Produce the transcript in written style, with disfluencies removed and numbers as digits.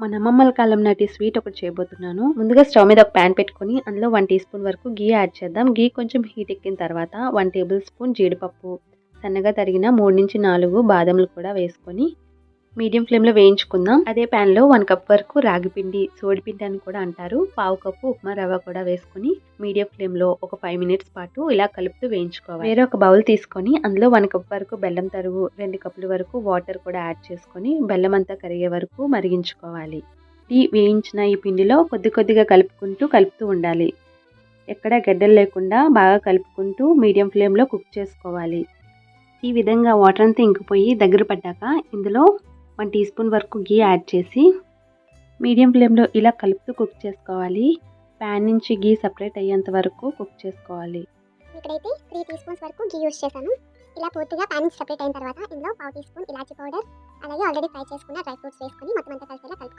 మన అమ్మమ్మల కాలం నాటి స్వీట్ ఒకటి చేయబోతున్నాను. ముందుగా స్టవ్ మీద ఒక ప్యాన్ పెట్టుకొని అందులో 1 టీ స్పూన్ వరకు ఘీ యాడ్ చేద్దాం. ఘీ కొంచెం హీట్ ఎక్కిన తర్వాత 1 టేబుల్ స్పూన్ జీడిపప్పు, సన్నగా తరిగిన 3-4 బాదంలు కూడా వేసుకొని మీడియం ఫ్లేమ్లో వేయించుకుందాం. అదే ప్యాన్లో 1 కప్ వరకు రాగిపిండి, సోడిపిండి అని కూడా అంటారు, పావు కప్పు ఉప్మా రవ్వ కూడా వేసుకొని మీడియం ఫ్లేమ్లో ఒక 5 మినిట్స్ పాటు ఇలా కలుపుతూ వేయించుకోవాలి. వేరే ఒక బౌల్ తీసుకొని అందులో 1 కప్ వరకు బెల్లం తరుగు, 2 కప్పుల వరకు వాటర్ కూడా యాడ్ చేసుకొని బెల్లం అంతా కరిగే వరకు మరిగించుకోవాలి. వేయించిన ఈ పిండిలో కొద్దిగా కలుపుతూ ఉండాలి. ఎక్కడ గడ్డలు లేకుండా బాగా కలుపుకుంటూ మీడియం ఫ్లేమ్లో కుక్ చేసుకోవాలి. ఈ విధంగా వాటర్ అంతా ఇంకిపోయి దగ్గర పడ్డాక ఇందులో 1 టీ స్పూన్ వరకు ఘీ యాడ్ చేసి మీడియం ఫ్లేమ్లో ఇలా కలుపుతూ కుక్ చేసుకోవాలి. ప్యాన్ నుంచి ఘీ సపరేట్ అయ్యేంత వరకు కుక్ చేసుకోవాలి. ఇక్కడైతే 3 టీ స్పూన్స్ వరకు ఘీ యూస్ చేశాను. ఇలా పూర్తిగా ప్యాన్ నుంచి సపరేట్ అయిన తర్వాత ఇందులో పావు టీ స్పూన్ ఇలాచీ పౌడర్, అలాగే ఆల్రెడీ ఫ్రై చేసుకున్న డ్రై ఫ్రూట్స్ వేసుకొని మొత్తం అంతా కలిసేలా కలుపుకోవాలి.